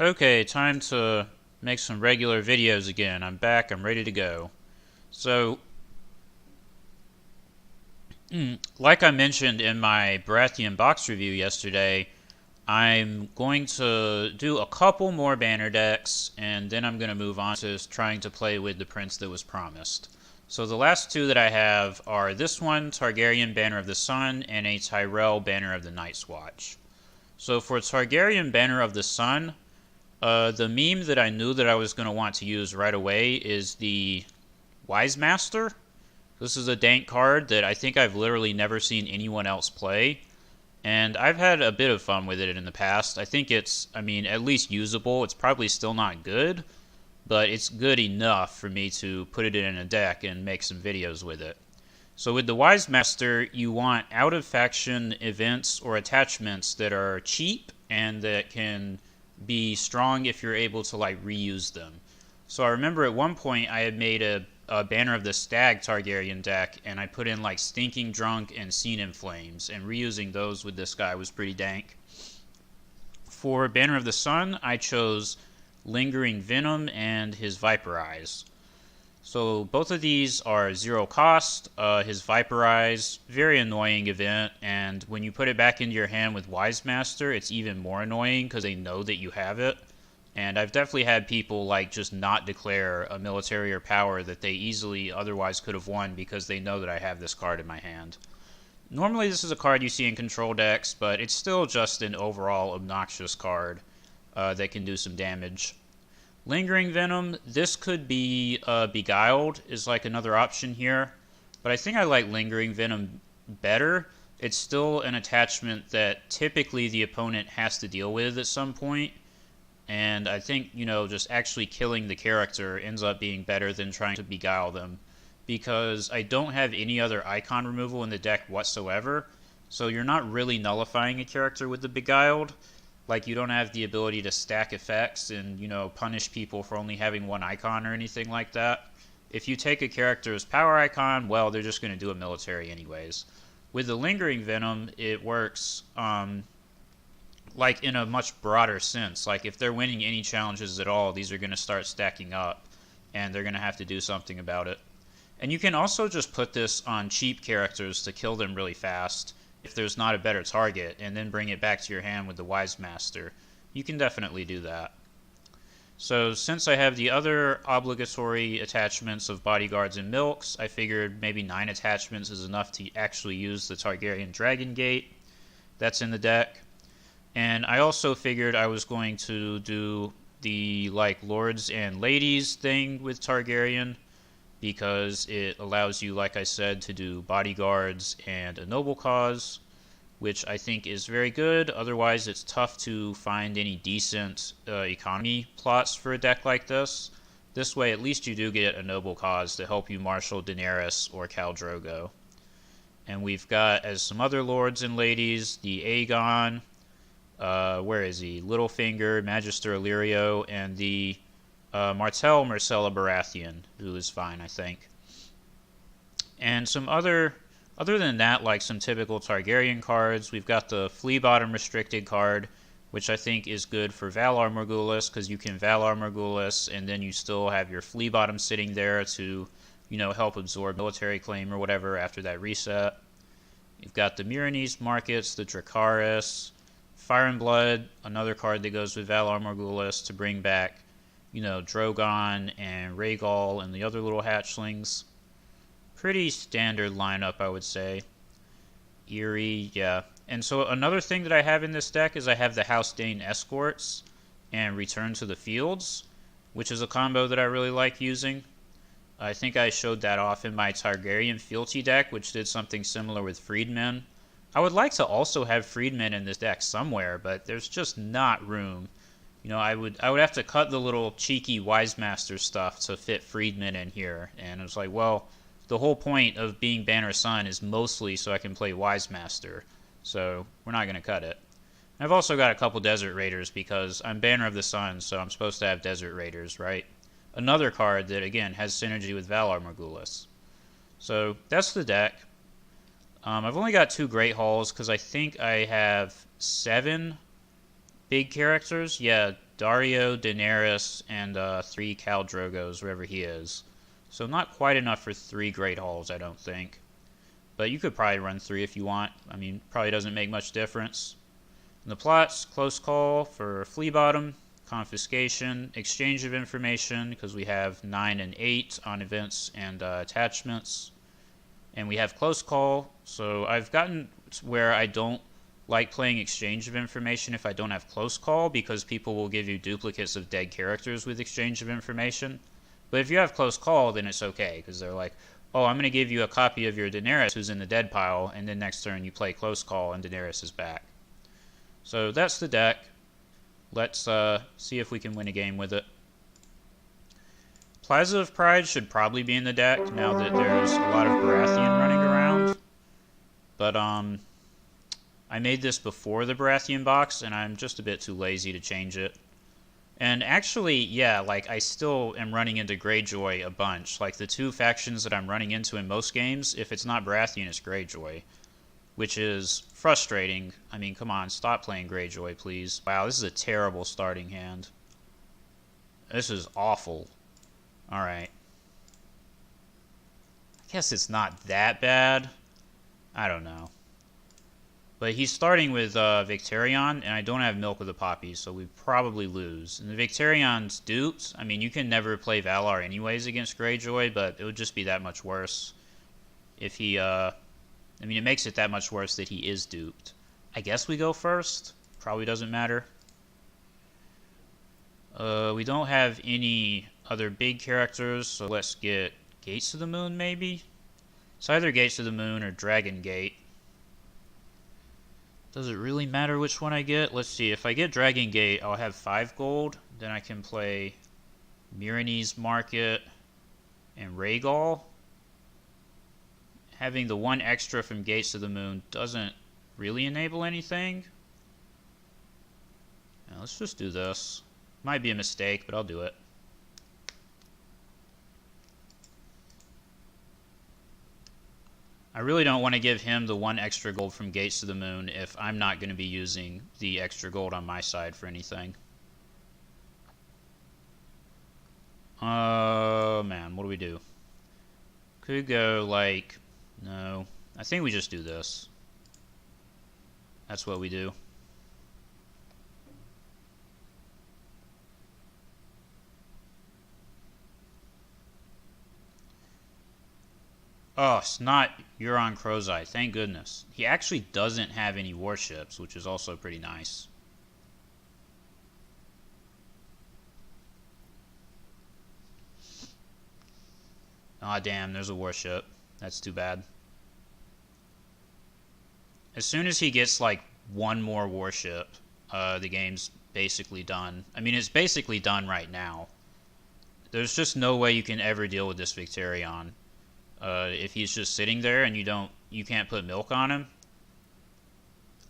Okay, time to make some regular videos again. I'm back, I'm ready to go. So, like I mentioned in my Baratheon box review yesterday, I'm going to do a couple more banner decks, and then I'm going to move on to trying to play with the Prince that was promised. So the last two that I have are this one, Targaryen Banner of the Sun, and a Tyrell Banner of the Night's Watch. So for Targaryen Banner of the Sun, the meme that I knew that I was going to want to use right away is the Wise Master. This is a dank card that I think I've literally never seen anyone else play, and I've had a bit of fun with it in the past. I think it's, at least usable. It's probably still not good, but it's good enough for me to put it in a deck and make some videos with it. So with the Wise Master, you want out-of-faction events or attachments that are cheap and that can be strong if you're able to reuse them. So I remember at one point I had made a Banner of the Stag Targaryen deck, and I put in Stinking Drunk and Seen in Flames, and reusing those with this guy was pretty dank. For Banner of the Sun, I chose Lingering Venom and his Viper Eyes. So both of these are 0 cost. His Viper Eyes, very annoying event, and when you put it back into your hand with Wise Master, it's even more annoying because they know that you have it. And I've definitely had people just not declare a military or power that they easily otherwise could have won because they know that I have this card in my hand. Normally this is a card you see in control decks, but it's still just an overall obnoxious card that can do some damage. Lingering Venom, this could be Beguiled is another option here, but I think I like Lingering Venom better. It's still an attachment that typically the opponent has to deal with at some point, and I think, just actually killing the character ends up being better than trying to beguile them, because I don't have any other icon removal in the deck whatsoever, so you're not really nullifying a character with the Beguiled. You don't have the ability to stack effects and, punish people for only having one icon or anything like that. If you take a character's power icon, well, they're just going to do a military anyways. With the Lingering Venom, it works, in a much broader sense. If they're winning any challenges at all, these are going to start stacking up, and they're going to have to do something about it. And you can also just put this on cheap characters to kill them really fast if there's not a better target, and then bring it back to your hand with the Wise Master. You can definitely do that. So since I have the other obligatory attachments of Bodyguards and Milks, I figured maybe 9 attachments is enough to actually use the Targaryen Dragon Gate that's in the deck. And I also figured I was going to do the Lords and Ladies thing with Targaryen, because it allows you, like I said, to do Bodyguards and a Noble Cause, which I think is very good. Otherwise, it's tough to find any decent economy plots for a deck like this. This way, at least you do get a Noble Cause to help you marshal Daenerys or Khal Drogo. And we've got, as some other Lords and Ladies, the Aegon, where is he? Littlefinger, Magister Illyrio, and the Martell Myrcella Baratheon, who is fine, I think. And some other than that, some typical Targaryen cards, we've got the Flea Bottom restricted card, which I think is good for Valar Morghulis, because you can Valar Morghulis, and then you still have your Flea Bottom sitting there to, help absorb military claim or whatever after that reset. You've got the Myronese Markets, the Dracarys, Fire and Blood, another card that goes with Valar Morghulis to bring back Drogon and Rhaegal and the other little hatchlings. Pretty standard lineup, I would say. Eerie, yeah. And so another thing that I have in this deck is I have the House Dane Escorts and Return to the Fields, which is a combo that I really like using. I think I showed that off in my Targaryen Fealty deck, which did something similar with Freedmen. I would like to also have Freedmen in this deck somewhere, but there's just not room. I would have to cut the little cheeky Wise Master stuff to fit Freedmen in here, and it was well, the whole point of being Banner Sun is mostly so I can play Wise Master, so we're not going to cut it. I've also got a couple Desert Raiders because I'm Banner of the Sun, so I'm supposed to have Desert Raiders, right? Another card that, again, has synergy with Valar Morghulis. So that's the deck. I've only got 2 Great Halls because I think I have 7 big characters. Yeah, Dario, Daenerys, and 3 Khal Drogos, wherever he is. So not quite enough for 3 Great Halls, I don't think. But you could probably run 3 if you want. I mean, probably doesn't make much difference. And the plots, Close Call for Flea Bottom, Confiscation, Exchange of Information, because we have 9 and 8 on events and attachments. And we have Close Call, so I've gotten to where I don't like playing Exchange of Information if I don't have Close Call, because people will give you duplicates of dead characters with Exchange of Information. But if you have Close Call, then it's okay, because they're like, oh, I'm going to give you a copy of your Daenerys who's in the dead pile, and then next turn you play Close Call and Daenerys is back. So that's the deck. Let's see if we can win a game with it. Plaza of Pride should probably be in the deck now that there's a lot of Baratheon running around. But I made this before the Baratheon box, and I'm just a bit too lazy to change it. And actually, yeah, like, I still am running into Greyjoy a bunch. Like, the 2 factions that I'm running into in most games, if it's not Baratheon, it's Greyjoy. Which is frustrating. I mean, come on, stop playing Greyjoy, please. Wow, this is a terrible starting hand. This is awful. Alright. I guess it's not that bad. I don't know. But he's starting with Victarion, and I don't have Milk of the Poppy, so we probably lose. And the Victarion's duped. I mean, you can never play Valar anyways against Greyjoy, but it would just be that much worse if he, I mean, it makes it that much worse that he is duped. I guess we go first. Probably doesn't matter. We don't have any other big characters, so let's get Gates of the Moon, maybe? It's either Gates of the Moon or Dragon Gate. Does it really matter which one I get? Let's see. If I get Dragon Gate, I'll have 5 gold. Then I can play Myronese Market and Rhaegal. Having the 1 extra from Gates of the Moon doesn't really enable anything. Now, let's just do this. Might be a mistake, but I'll do it. I really don't want to give him the 1 extra gold from Gates of the Moon if I'm not going to be using the extra gold on my side for anything. Man, what do we do? Could go like... No. I think we just do this. That's what we do. Oh, it's not Euron Crozai. Thank goodness. He actually doesn't have any warships, which is also pretty nice. Aw, damn, there's a warship. That's too bad. As soon as he gets, like, 1 more warship, the game's basically done. I mean, it's basically done right now. There's just no way you can ever deal with this Victarion. If he's just sitting there and you can't put milk on him.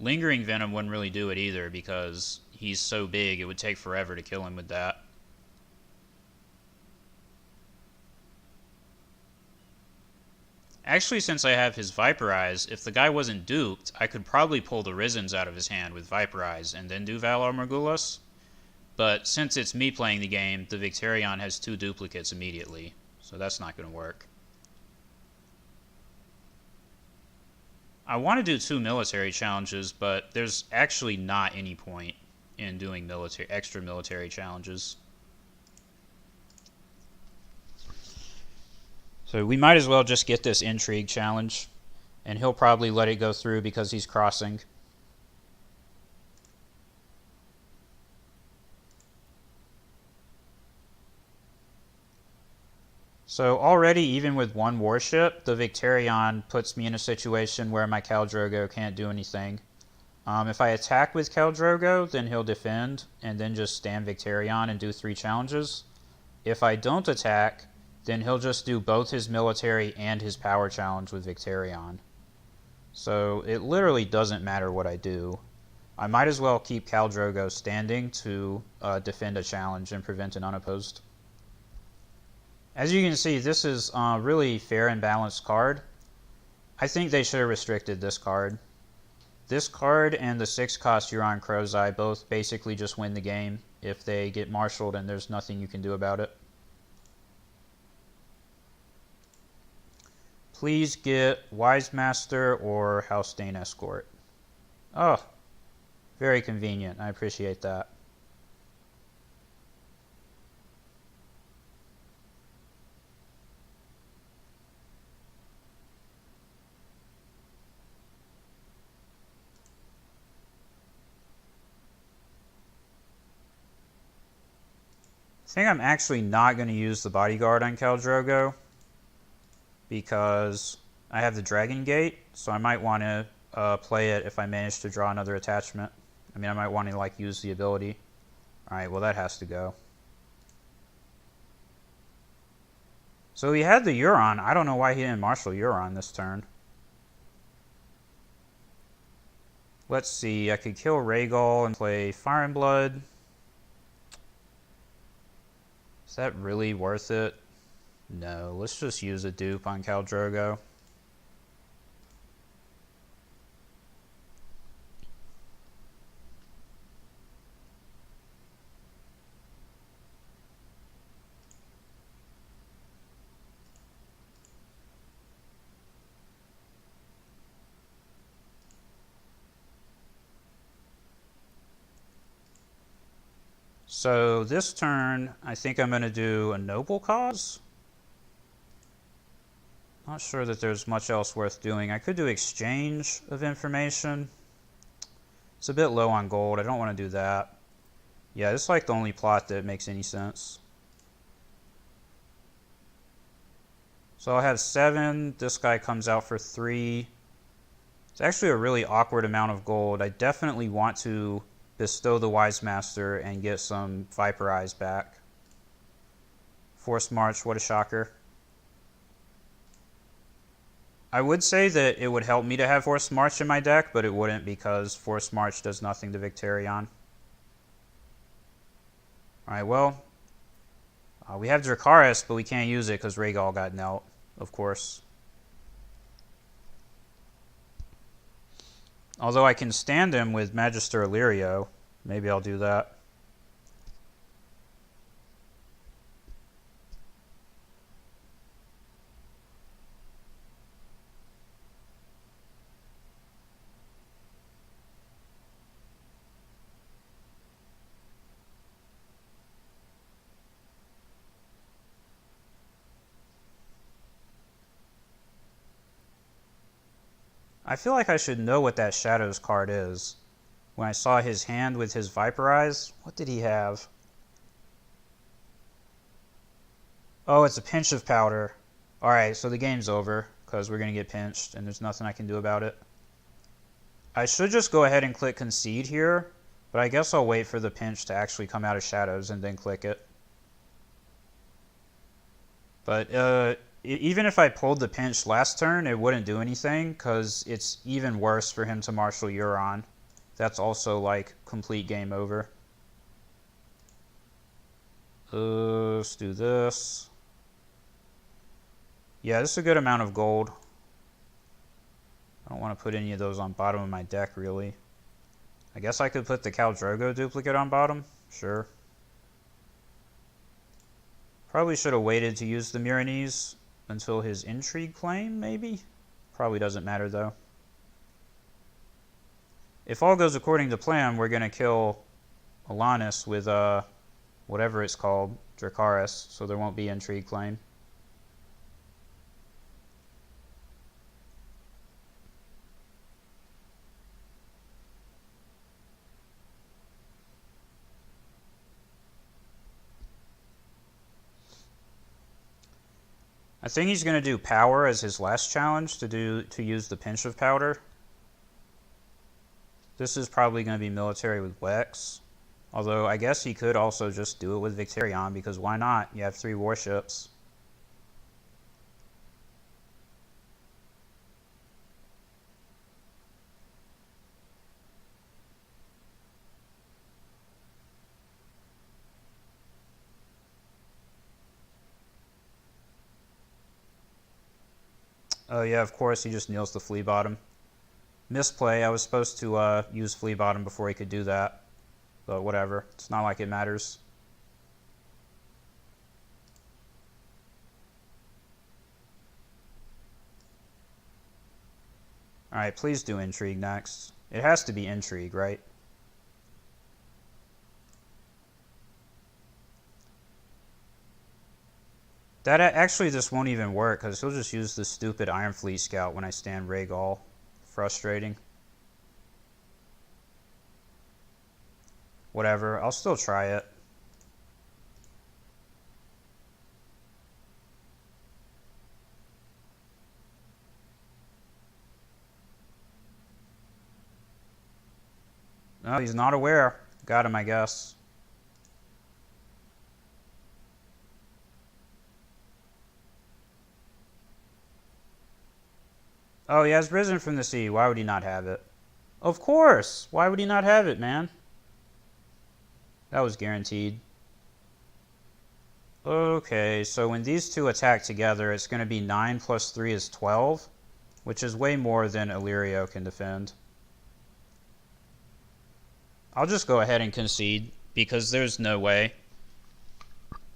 Lingering Venom wouldn't really do it either because he's so big it would take forever to kill him with that. Actually, since I have his Viper Eyes, if the guy wasn't duped, I could probably pull the Risens out of his hand with Viper Eyes and then do Valar Morghulis. But since it's me playing the game, the Victarion has 2 duplicates immediately, so that's not going to work. I want to do 2 military challenges, but there's actually not any point in doing extra military challenges. So we might as well just get this intrigue challenge, and he'll probably let it go through because he's crossing. So already, even with 1 warship, the Victarion puts me in a situation where my Khal Drogo can't do anything. If I attack with Khal Drogo, then he'll defend, and then just stand Victarion and do 3 challenges. If I don't attack, then he'll just do both his military and his power challenge with Victarion. So it literally doesn't matter what I do. I might as well keep Khal Drogo standing to defend a challenge and prevent an unopposed. As you can see, this is a really fair and balanced card. I think they should have restricted this card. This card and the 6-cost Euron Crozai both basically just win the game if they get marshaled and there's nothing you can do about it. Please get Wise Master or House Dane Escort. Oh, very convenient. I appreciate that. I think I'm actually not going to use the bodyguard on Khal Drogo because I have the Dragon Gate, so I might want to play it if I manage to draw another attachment. I mean, I might want to like use the ability. Alright, well that has to go. So he had the Euron. I don't know why he didn't marshal Euron this turn. Let's see, I could kill Rhaegal and play Fire and Blood. Is that really worth it? No, let's just use a dupe on Khal Drogo. So this turn, I think I'm going to do a noble cause. Not sure that there's much else worth doing. I could do exchange of information. It's a bit low on gold. I don't want to do that. Yeah, it's like the only plot that makes any sense. So I'll have 7. This guy comes out for 3. It's actually a really awkward amount of gold. I definitely want to bestow the Wise Master and get some Viper Eyes back. Force March, what a shocker. I would say that it would help me to have Force March in my deck, but it wouldn't because Force March does nothing to Victarion. Alright, well, we have Dracarys, but we can't use it because Rhaegal got knelt, of course. Although I can stand him with Magister Illyrio. Maybe I'll do that. I feel like I should know what that Shadows card is. When I saw his hand with his Viper Eyes, what did he have? Oh, it's a pinch of powder. Alright, so the game's over, because we're going to get pinched, and there's nothing I can do about it. I should just go ahead and click concede here, but I guess I'll wait for the pinch to actually come out of Shadows and then click it. But even if I pulled the pinch last turn, it wouldn't do anything, because it's even worse for him to marshal Euron. That's also, like, complete game over. Let's do this. Yeah, this is a good amount of gold. I don't want to put any of those on bottom of my deck, really. I guess I could put the Khal Drogo duplicate on bottom. Sure. Probably should have waited to use the Myronese until his Intrigue claim, maybe? Probably doesn't matter, though. If all goes according to plan, we're going to kill Alanis with, whatever it's called, Dracarys, so there won't be Intrigue claim. I think he's going to do power as his last challenge to use the pinch of powder. This is probably going to be military with Wex. Although I guess he could also just do it with Victarion, because why not? You have 3 warships. Oh yeah, of course he just kneels the Flea Bottom. Misplay, I was supposed to use Flea Bottom before he could do that. But whatever. It's not like it matters. Alright, please do intrigue next. It has to be intrigue, right? That actually just won't even work, because he'll just use the stupid Iron Fleet Scout when I stand Rhaegal. Frustrating. Whatever, I'll still try it. No, he's not aware. Got him, I guess. Oh, he has risen from the sea. Why would he not have it? Of course! Why would he not have it, man? That was guaranteed. Okay, so when these two attack together, it's going to be 9 plus 3 is 12, which is way more than Illyrio can defend. I'll just go ahead and concede, because there's no way.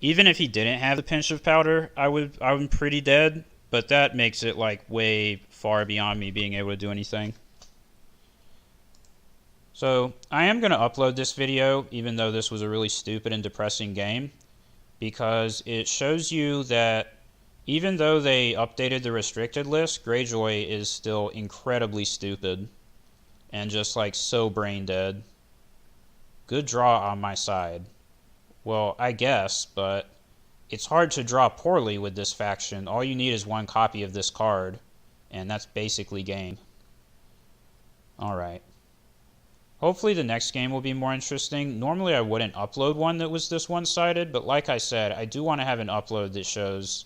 Even if he didn't have the pinch of powder, I'm pretty dead, but that makes it like way far beyond me being able to do anything. So I am going to upload this video, even though this was a really stupid and depressing game, because it shows you that even though they updated the restricted list, Greyjoy is still incredibly stupid and just like so brain dead. Good draw on my side. Well, I guess, but it's hard to draw poorly with this faction. All you need is one copy of this card, and that's basically game. Alright. Hopefully the next game will be more interesting. Normally I wouldn't upload one that was this one-sided, but like I said, I do want to have an upload that shows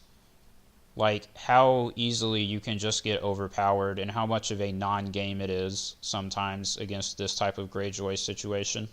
like how easily you can just get overpowered and how much of a non-game it is sometimes against this type of Greyjoy situation.